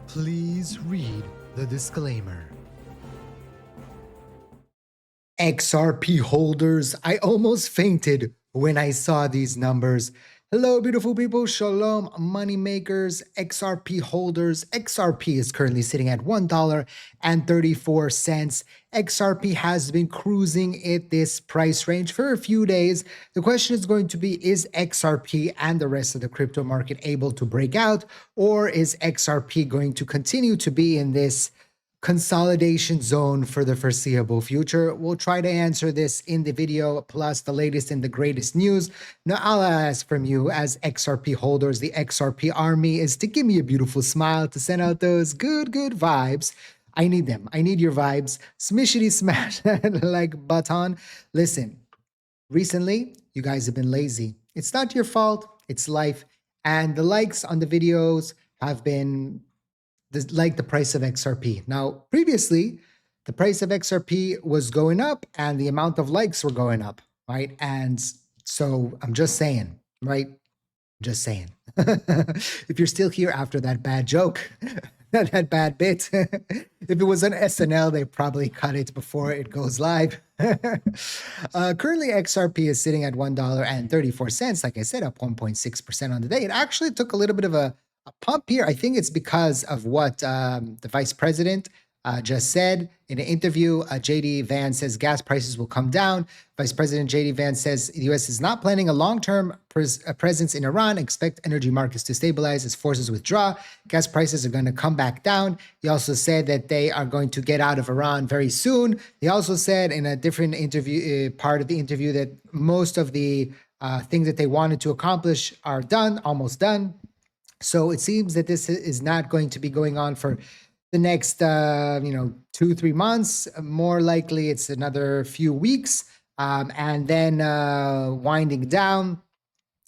Please read the disclaimer. XRP holders, I almost fainted when I saw these numbers. Hello, beautiful people. Shalom, money makers, XRP holders. XRP is currently sitting at $1.34. XRP has been cruising at this price range for a few days. The question is going to be, is XRP and the rest of the crypto market able to break out, or is XRP going to continue to be in this consolidation zone for the foreseeable future? We'll try to answer this in the video, plus the latest and the greatest news. Now, all I ask from you as XRP holders, the XRP army, is to give me a beautiful smile, to send out those good vibes. I need them. I need your vibes. Smishity smash that like button. Listen, recently, you guys have been lazy. It's not your fault. It's life. And the likes on the videos have been like the price of XRP. Now, previously, the price of XRP was going up and the amount of likes were going up, right? And so I'm just saying, right? Just saying. If you're still here after that bad joke, that bad bit, if it was on SNL, they probably cut it before it goes live. Currently, XRP is sitting at $1.34. Like I said, up 1.6% on the day. It actually took a little bit of a pump here. I think it's because of what the vice president just said in an interview. JD Vance says gas prices will come down. Vice President JD Vance says the U.S. is not planning a long-term presence in Iran. Expect energy markets to stabilize as forces withdraw. Gas prices are going to come back down. He also said that they are going to get out of Iran very soon. He also said in a different interview, part of the interview, that most of the things that they wanted to accomplish are done, almost done. So it seems that this is not going to be going on for the next, 2-3 months. More likely, it's another few weeks, and then winding down,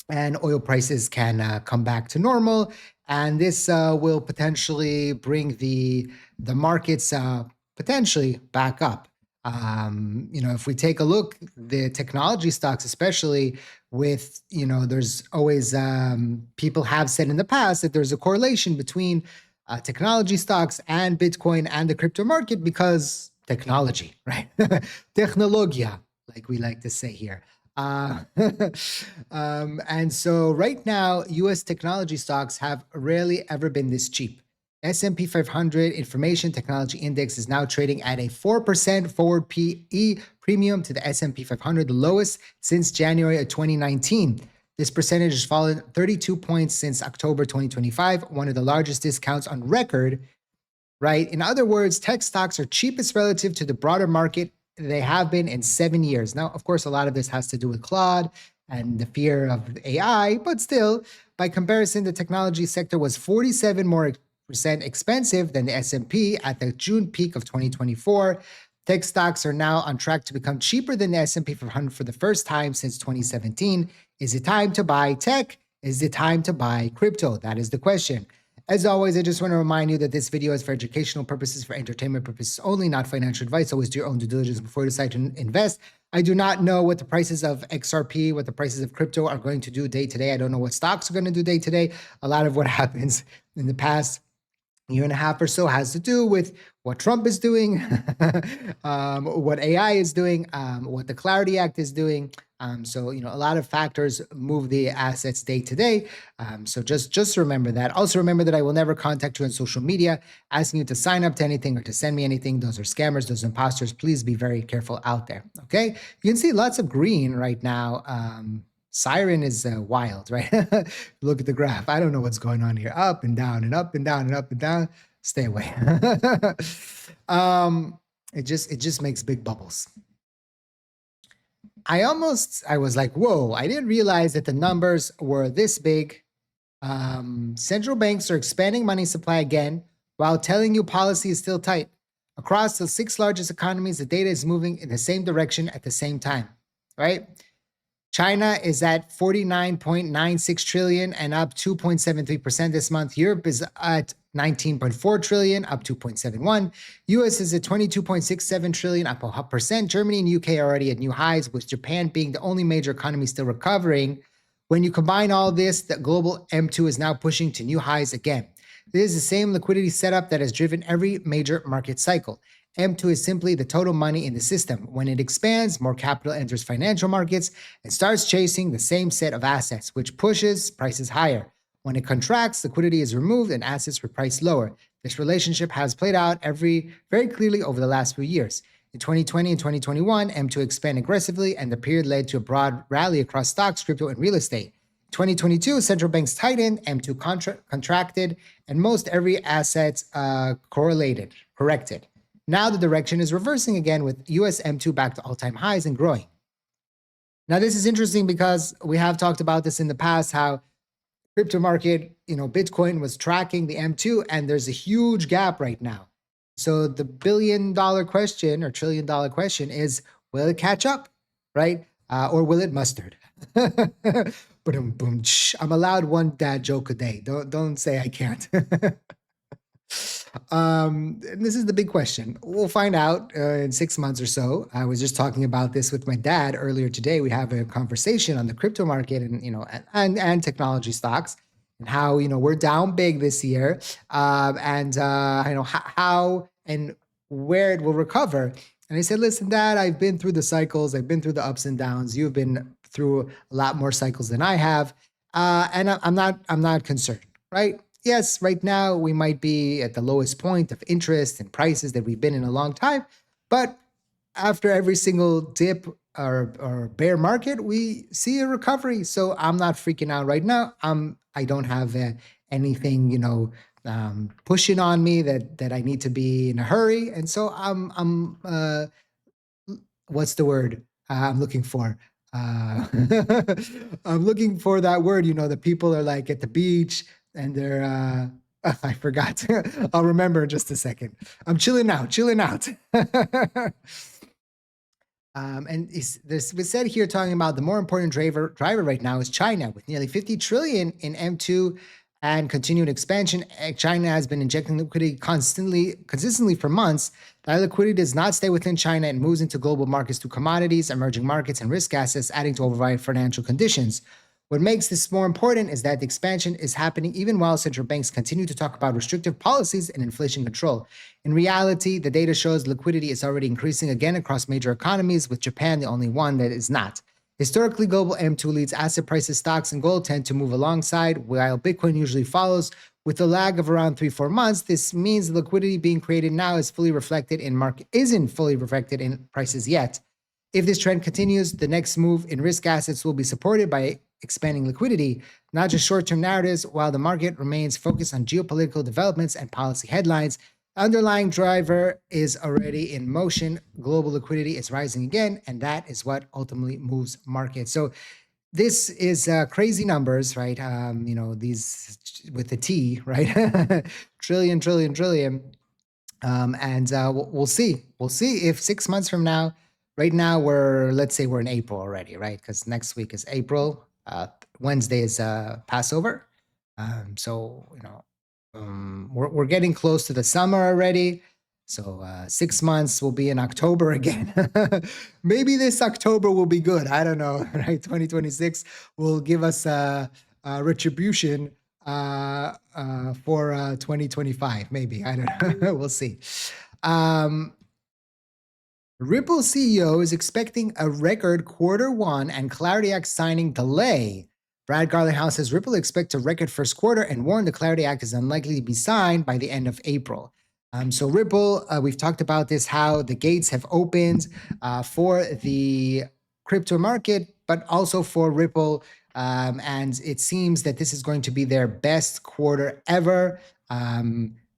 and oil prices can come back to normal. And this will potentially bring the markets potentially back up. If we take a look, the technology stocks, especially with, there's always, people have said in the past that there's a correlation between technology stocks and Bitcoin and the crypto market because technology, right? Technologia, like we like to say here. And so right now, US technology stocks have rarely ever been this cheap. S&P 500 Information Technology Index is now trading at a 4% forward PE premium to the S&P 500, the lowest since January of 2019. This percentage has fallen 32 points since October 2025, one of the largest discounts on record, right? In other words, tech stocks are cheapest relative to the broader market they have been in 7 years. Now, of course, a lot of this has to do with Claude and the fear of AI, but still, by comparison, the technology sector was 47% more expensive than the S&P at the June peak of 2024. Tech stocks are now on track to become cheaper than the S&P 500 for the first time since 2017. Is it time to buy tech? Is it time to buy crypto? That is the question. As always, I just want to remind you that this video is for educational purposes, for entertainment purposes only, not financial advice. Always do your own due diligence before you decide to invest. I do not know what the prices of XRP, what the prices of crypto are going to do day to day. I don't know what stocks are going to do day to day. A lot of what happens in the past year and a half or so has to do with what Trump is doing, what AI is doing, what the Clarity Act is doing. So, a lot of factors move the assets day to day. So just remember that. Also remember that I will never contact you on social media asking you to sign up to anything or to send me anything. Those are scammers, those are imposters. Please be very careful out there, okay? You can see lots of green right now. Siren is wild, right? Look at the graph. I don't know what's going on here. Up and down and up and down and up and down. Stay away. It just makes big bubbles. I was like, whoa, I didn't realize that the numbers were this big. Central banks are expanding money supply again while telling you policy is still tight. Across the 6 largest economies, the data is moving in the same direction at the same time, right? China is at 49.96 trillion and up 2.73% this month. Europe is at 19.4 trillion, up 2.71. US is at 22.67 trillion, up 1%. Germany and UK are already at new highs, with Japan being the only major economy still recovering. When you combine all this, the global M2 is now pushing to new highs again. It is the same liquidity setup that has driven every major market cycle. M2 is simply the total money in the system. When it expands, more capital enters financial markets and starts chasing the same set of assets, which pushes prices higher. When it contracts, liquidity is removed and assets are priced lower. This relationship has played out very clearly over the last few years. In 2020 and 2021, M2 expanded aggressively, and the period led to a broad rally across stocks, crypto, and real estate. 2022, central banks tightened, M2 contracted, and most every asset corrected. Now the direction is reversing again with US M2 back to all-time highs and growing. Now this is interesting because we have talked about this in the past, how crypto market, Bitcoin was tracking the M2, and there's a huge gap right now. So the billion-dollar question or trillion-dollar question is, will it catch up, right? Or will it mustard? But I'm allowed one dad joke a day. Don't say I can't. This is the big question. We'll find out in 6 months or so. I was just talking about this with my dad earlier today. We have a conversation on the crypto market and technology stocks, and how we're down big this year, and how and where it will recover. And I said, listen, Dad, I've been through the cycles. I've been through the ups and downs. You've been through a lot more cycles than I have, and I'm not concerned, right? Yes, right now we might be at the lowest point of interest and prices that we've been in a long time, but after every single dip or bear market, we see a recovery. So I'm not freaking out right now. I don't have anything, pushing on me that I need to be in a hurry. And so I'm what's the word I'm looking for? I'm looking for that word. The people are like at the beach and they're I forgot. I'll remember in just a second. I'm chilling out. And this was said here, talking about the more important driver right now is China, with nearly 50 trillion in M2 and continued expansion. China has been injecting liquidity consistently for months. That liquidity does not stay within China and moves into global markets through commodities, emerging markets, and risk assets, adding to overall financial conditions. What makes this more important is that the expansion is happening even while central banks continue to talk about restrictive policies and inflation control. In reality, the data shows liquidity is already increasing again across major economies, with Japan the only one that is not. Historically, global M2 leads asset prices. Stocks and gold tend to move alongside, while Bitcoin usually follows. With a lag of around 3-4 months, this means the liquidity being created now isn't fully reflected in prices yet. If this trend continues, the next move in risk assets will be supported by expanding liquidity, not just short-term narratives. While the market remains focused on geopolitical developments and policy headlines, the underlying driver is already in motion. Global liquidity is rising again, and that is what ultimately moves markets. So this is crazy numbers, right? These with the T, right? trillion. And we'll see. We'll see if 6 months from now. Right now, let's say we're in April already, right? Because next week is April. Wednesday is Passover. So we're getting close to the summer already. So 6 months will be in October again. Maybe this October will be good. I don't know, right? 2026 will give us a retribution for 2025. Maybe, I don't know. We'll see. Ripple CEO is expecting a record Q1 and Clarity Act signing delay. Brad Garlinghouse says Ripple expects a record first quarter and warned the Clarity Act is unlikely to be signed by the end of April. So Ripple, we've talked about this, how the gates have opened for the crypto market, but also for Ripple. And it seems that this is going to be their best quarter ever.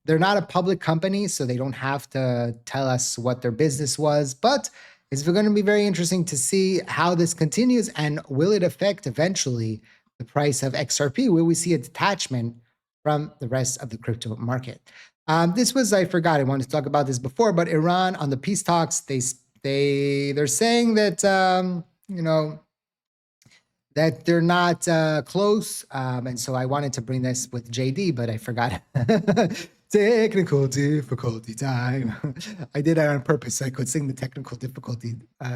They're not a public company, so they don't have to tell us what their business was, but it's going to be very interesting to see how this continues, and will it affect eventually the price of XRP? Will we see a detachment from the rest of the crypto market? I forgot, I wanted to talk about this before, but Iran on the peace talks, they're saying that, that they're not close. And so I wanted to bring this with JD, but I forgot. Technical difficulty time. I did that on purpose so I could sing the technical difficulty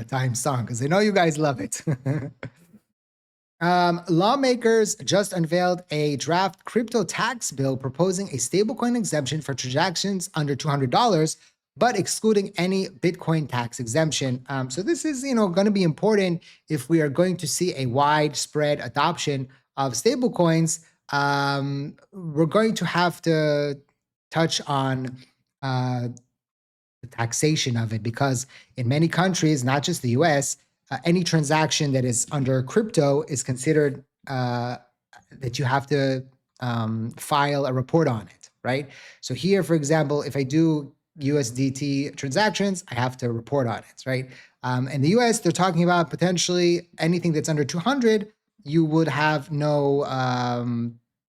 time song, because I know you guys love it. Lawmakers just unveiled a draft crypto tax bill proposing a stablecoin exemption for transactions under $200, but excluding any Bitcoin tax exemption. So this is, going to be important if we are going to see a widespread adoption of stablecoins. We're going to have to touch on the taxation of it, because in many countries, not just the US, any transaction that is under crypto is considered that you have to file a report on it, right? So here, for example, if I do USDT transactions, I have to report on it, right? In the US, they're talking about potentially anything that's under 200, you would have no,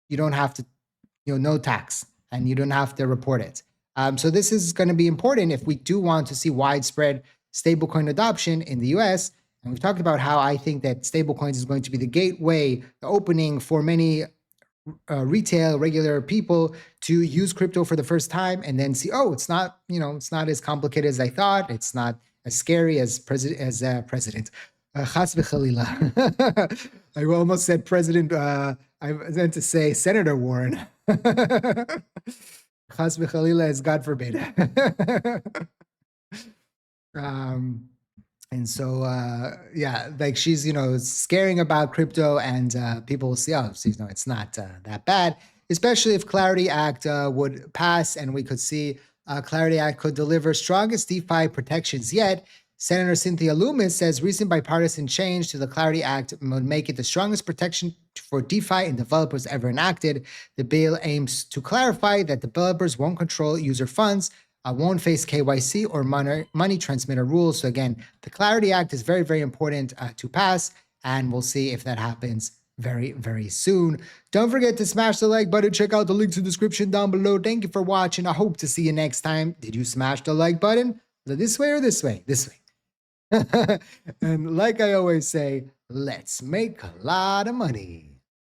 you don't have to, no tax, and you don't have to report it. So this is going to be important if we do want to see widespread stablecoin adoption in the US. And we've talked about how I think that stablecoins is going to be the gateway, the opening for many retail, regular people to use crypto for the first time and then see, oh, it's not, it's not as complicated as I thought. It's not as scary as president. Chas v'chalila. I almost said President. I meant to say Senator Warren. Chas v'chalila is God forbid. And so, yeah, like she's, scaring about crypto, and people will see, oh, it's not that bad, especially if Clarity Act would pass and we could see Clarity Act could deliver strongest DeFi protections yet. Senator Cynthia Loomis says recent bipartisan change to the Clarity Act would make it the strongest protection for DeFi and developers ever enacted. The bill aims to clarify that developers won't control user funds, won't face KYC or money transmitter rules. So again, the Clarity Act is very, very important to pass, and we'll see if that happens very, very soon. Don't forget to smash the like button. Check out the links in the description down below. Thank you for watching. I hope to see you next time. Did you smash the like button? This way or this way? This way. And like I always say, let's make a lot of money.